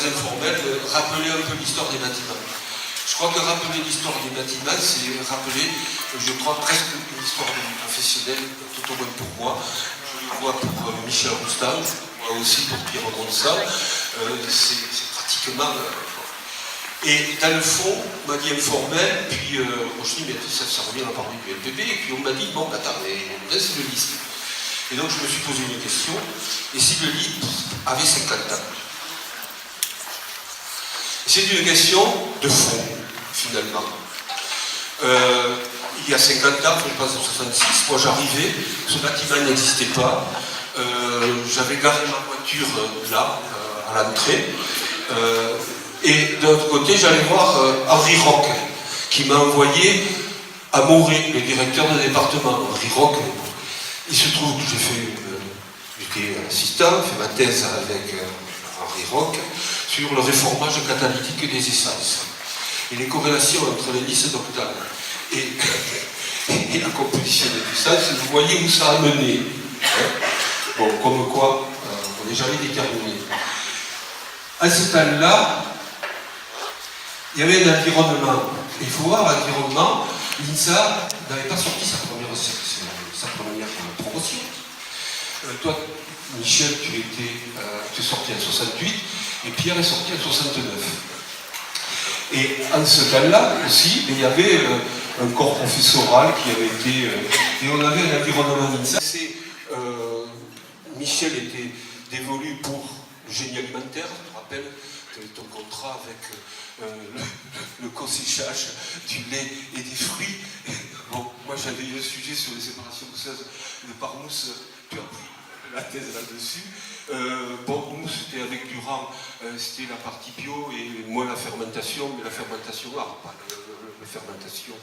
informel, rappeler un peu l'histoire des bâtiments. Je crois que rappeler l'histoire des bâtiments, c'est rappeler, je crois, presque une histoire de vie professionnelle, tout au moins pour moi. Je le vois pour Michel Roustan, je le vois aussi pour Pierre Gonçal. C'est pratiquement... Et dans le fond, on m'a dit informel, puis moi je dis, mais ça revient à parler du LPB, et puis on m'a dit, bon, attends, mais laisse le liste. Et donc je me suis posé une question, et si le livre avait 50 ans? C'est une question de fond, finalement. Il y a 50 ans, je pense en 66, moi j'arrivais, ce bâtiment n'existait pas, j'avais garé ma voiture là, à l'entrée, et de l'autre côté, j'allais voir Henri Roch, qui m'a envoyé à Morée, le directeur de département. Henri Roch, il se trouve que j'étais assistant, fait ma thèse avec Henri Roch sur le réformage catalytique des essences et les corrélations entre l'hélice d'octane et la composition des essences. Vous voyez où ça a mené. Hein? Bon, comme quoi, on n'est jamais déterminé. À ce temps-là, il y avait un environnement. Il faut voir l'environnement. L'INSA n'avait pas sorti sa première promotion. Toi, Michel, tu es sorti en 68 et Pierre est sorti en 69. Et en ce temps-là aussi, il y avait un corps professoral qui avait été... et on avait un environnement INSA. Michel était dévolu pour le génie alimentaire, je te rappelle, ton contrat avec le co-séchage du lait et des fruits. Bon, moi j'avais eu un sujet sur les séparations osseuses de Parmousse, tu as pris la thèse là-dessus. Bon, nous c'était avec Durand, c'était la partie bio et moins la fermentation, mais la fermentation, pas la fermentation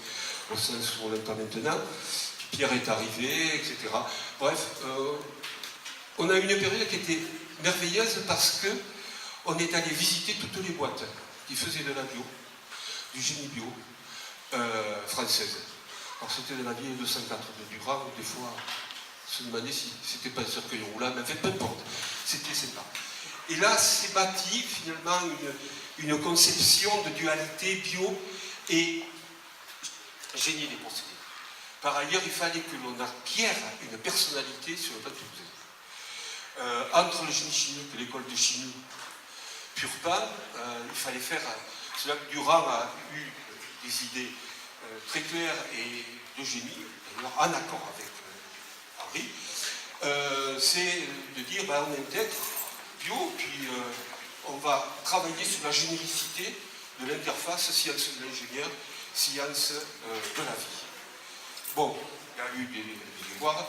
au sens où on l'entend maintenant. Puis Pierre est arrivé, etc. Bref, on a eu une période qui était merveilleuse parce que on est allé visiter toutes les boîtes qui faisaient de la bio, du génie bio, française. Alors c'était de la vieille 204 de Durand, où des fois, se demander si c'était pas un cercueil roulant, mais en fait, peu importe, c'était sympa. Et là, s'est bâti finalement une conception de dualité bio et génie des procédés. Par ailleurs, il fallait que l'on acquiert une personnalité sur le plan de entre le génie chimique et l'école de chimie Purpan, il fallait faire... C'est là que Durand a eu des idées très claires et de génie, d'ailleurs en accord avec Henri, c'est de dire on intègre bio, puis on va travailler sur la généricité de l'interface sciences de l'ingénieur, sciences de la vie. Bon, il y a eu des devoirs.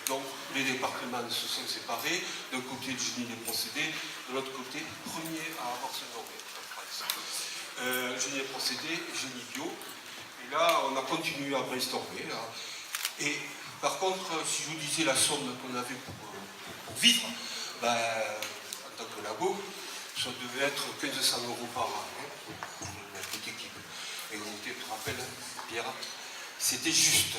Donc les départements se sont séparés, d'un côté le génie des procédés, de l'autre côté, premier à avoir ce nom en France. Génie des procédés, génie bio. Et là, on a continué à brainstormer. Là. Et par contre, si je vous disais la somme qu'on avait pour vivre, en tant que labo, ça devait être 1500 € par an pour la petite équipe. Et on était, tu te rappelles, Pierre, c'était juste.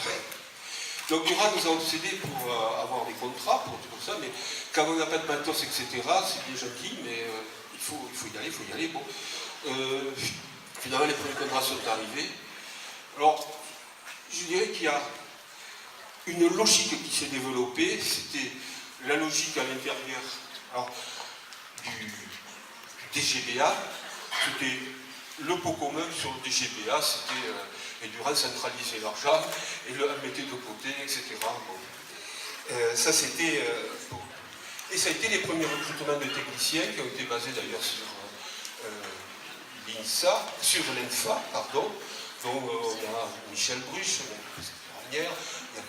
Donc Durand nous a obsédés pour avoir des contrats, pour tout ça, mais quand on n'a pas de matos, etc., c'est bien gentil, mais il faut y aller. Bon. Finalement, les premiers contrats sont arrivés. Alors, je dirais qu'il y a une logique qui s'est développée, c'était la logique à l'intérieur du DGBA, c'était le pot commun sur le DGBA, c'était... et Durand centralisait l'argent et le mettait de côté, etc. Bon. Ça c'était... bon. Et ça a été les premiers recrutements de techniciens qui ont été basés d'ailleurs sur l'INSA, sur l'ENFA, pardon. Donc il y a Michel Bruch, il y a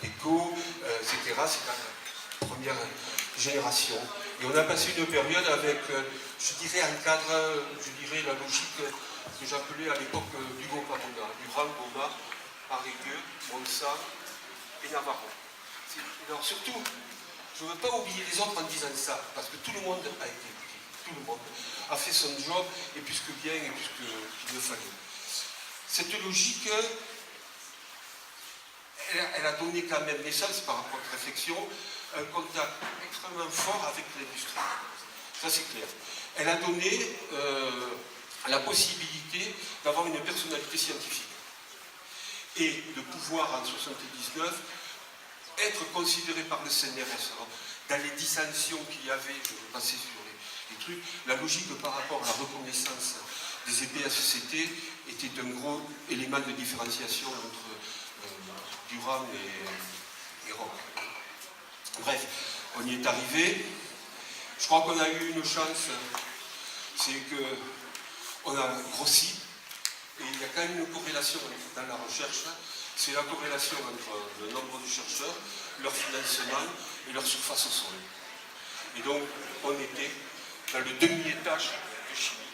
PECO, etc. C'est la première génération. Et on a passé une période avec, je dirais, un cadre, la logique que j'appelais à l'époque Hugo Padona, Durand, Goma, Arrigueux, Monsa et Navarro. Alors surtout, je ne veux pas oublier les autres en disant ça, parce que tout le monde a été impliqué, tout le monde a fait son job, et plus que bien, et plus qu'il le fallait. Cette logique, elle a donné quand même naissance, par rapport à cette réflexion, un contact extrêmement fort avec l'industrie. Ça c'est clair. elle a donné la possibilité d'avoir une personnalité scientifique et de pouvoir en 1979 être considéré par le CNRS. Alors, dans les dissensions qu'il y avait, je vais passer sur les trucs, la logique par rapport à la reconnaissance des EPSCT était un gros élément de différenciation entre Durham et Roch. Bref, on y est arrivé. Je crois qu'on a eu une chance, c'est qu'on a grossi, et il y a quand même une corrélation dans la recherche, c'est la corrélation entre le nombre de chercheurs, leur financement et leur surface au sol. Et donc, on était dans le demi-étage de chimie,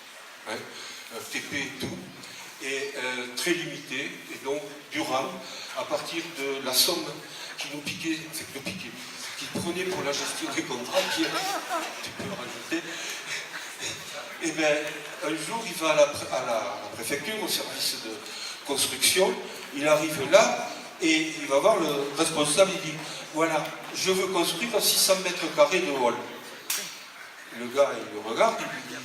hein, TP et tout, et très limité, et donc Durham, à partir de la somme qui nous piquait, qu'il prenait pour la gestion des contrats, qui tu peux rajouter, et bien, un jour, il va à la préfecture, au service de construction, il arrive là, et il va voir le responsable, il dit, voilà, je veux construire 600 mètres carrés de hall. Le gars, il le regarde, il lui dit,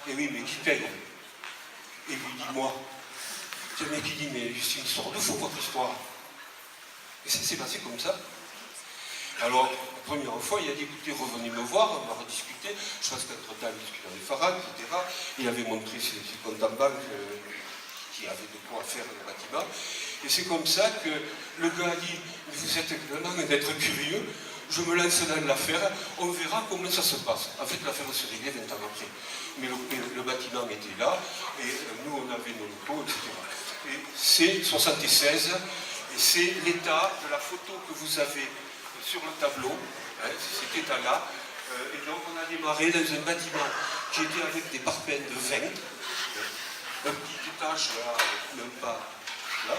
eh oui, mais qui paye? Et il lui dit, moi. C'est le mec qui dit, mais c'est une histoire de fou, votre histoire. Et ça s'est passé comme ça. Alors, la première fois, il a dit, écoutez, revenez me voir, on va rediscuter. Je pense qu'entre-temps, il discutait avec Farad, etc. Il avait montré ses comptes en banque qui avaient de quoi faire le bâtiment. Et c'est comme ça que le gars a dit, vous êtes vraiment d'être curieux, je me lance dans l'affaire, on verra comment ça se passe. En fait, l'affaire se réglait 20 ans après. Mais le bâtiment était là, et nous, on avait nos locaux, etc. Et c'est 76, et c'est l'état de la photo que vous avez sur le tableau, hein, cet état-là. Et donc, on a démarré dans un bâtiment qui était avec des parpaings de 20, un petit étage là, même pas là.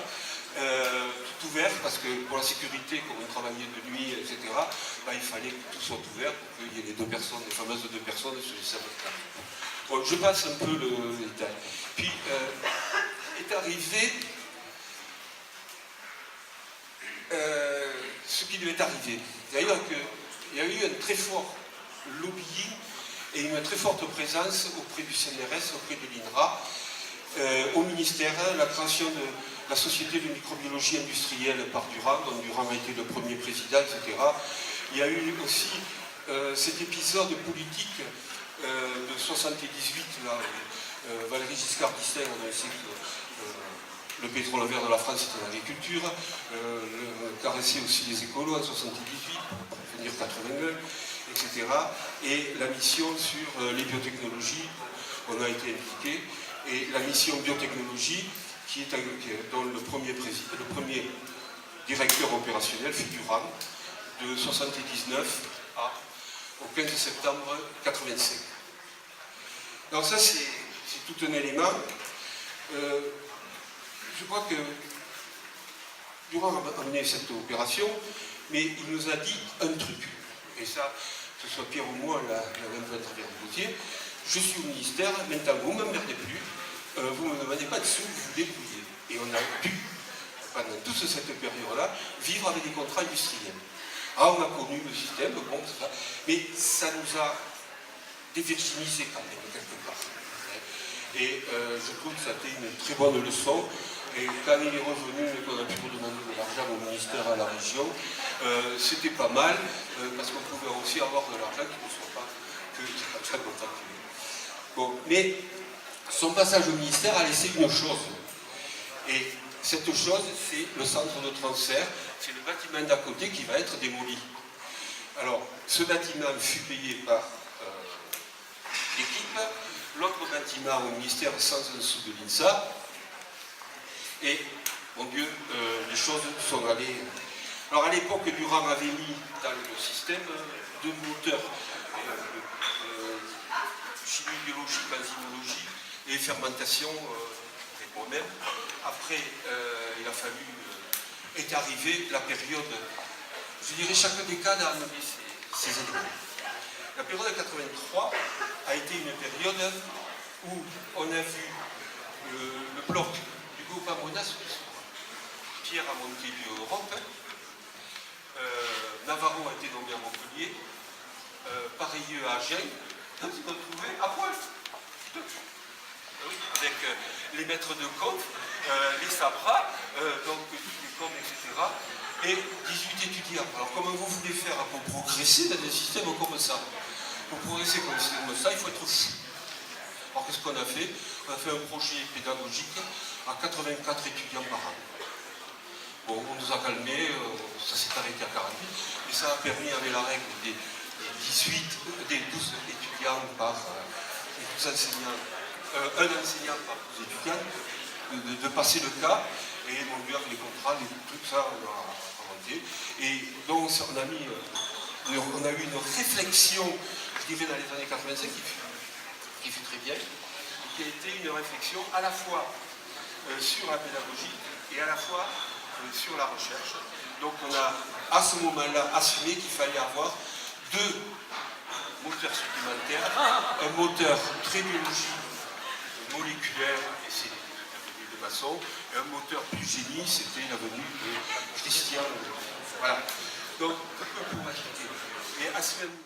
Tout ouvert, parce que pour la sécurité, comme on travaillait de nuit, etc., bah, il fallait que tout soit ouvert pour qu'il y ait les deux personnes, les fameuses deux personnes sur les 5 mètres carrés. Bon, je passe un peu le détail. Puis est arrivé ce qui lui est arrivé. C'est-à-dire qu'il y a eu un très fort lobbying et une très forte présence auprès du CNRS, auprès de l'INRA, au ministère, la création de la société de microbiologie industrielle par Durham, dont Durham a été le premier président, etc. Il y a eu aussi cet épisode politique de 78, là, Valéry Giscard d'Estaing annonçait que le pétrole vert de la France c'était l'agriculture, caresser aussi les écolos en 78, pour venir 81, etc. Et la mission sur les biotechnologies, on a été impliqué, et la mission biotechnologie, dont le premier directeur opérationnel fut Durham, de 79 au 15 septembre 85. Alors ça, c'est tout un élément. Je crois que Durham a amené cette opération, mais il nous a dit un truc. Et ça, que ce soit Pierre ou moi, la même fois à travers le dossier, je suis au ministère, maintenant vous ne m'emmerdez plus, vous ne me demandez pas de sous, vous vous débrouillez. Et on a pu, pendant toute cette période-là, vivre avec des contrats industriels. Ah, on a connu le système, bon, ça, mais ça nous a dévirginisé quand même, quelque part. Et je trouve que ça a été une très bonne leçon. Et quand il est revenu et qu'on a pu redemander de l'argent au ministère, à la région, c'était pas mal, parce qu'on pouvait aussi avoir de l'argent qui ne soit pas que c'est comme ça qu'on calcule. Bon, mais son passage au ministère a laissé une chose. Et cette chose, c'est le centre de transfert, c'est le bâtiment d'à côté qui va être démoli. Alors, ce bâtiment fut payé par l'équipe, l'autre bâtiment au ministère sans un sou de l'INSA, et, mon Dieu, les choses sont allées... Alors, à l'époque, Durham avait mis dans le système deux moteurs, chimie biologique, enzymologie et fermentation, avec moi-même. Après, il a fallu, est arrivée la période, je dirais chaque décade a amené ses éléments. La période de 83 a été une période où on a vu le bloc du groupe Amonas, Pierre a monté Bio-Europe, Navarro a été nommé à Montpellier, Pareilleux à Agen, on s'est retrouvés à poil. Oui, avec les maîtres de conf, les sabras, donc les coms, etc. Et 18 étudiants. Alors comment vous voulez faire pour progresser dans un système comme ça? Pour progresser dans un système comme ça, il faut être fou. Alors qu'est-ce qu'on a fait? On a fait un projet pédagogique à 84 étudiants par an. Bon, on nous a calmés, ça s'est arrêté à 48, mais ça a permis, avec la règle des 12 étudiants par et 12 enseignants, un enseignant par 12 étudiants, de passer le cas et d'évoluer les contrats, tout ça, on a inventé. Et donc, on a eu une réflexion, je dirais, dans les années 85 qui fut très bien, qui a été une réflexion à la fois sur la pédagogie et à la fois sur la recherche. Donc on a à ce moment-là assumé qu'il fallait avoir deux moteurs supplémentaires, un moteur très biologique, moléculaire, et c'est l'avenue de Masson, et un moteur plus génie, c'était l'avenue de Christian. Voilà. Donc, un peu pour ajouter. Et à ce même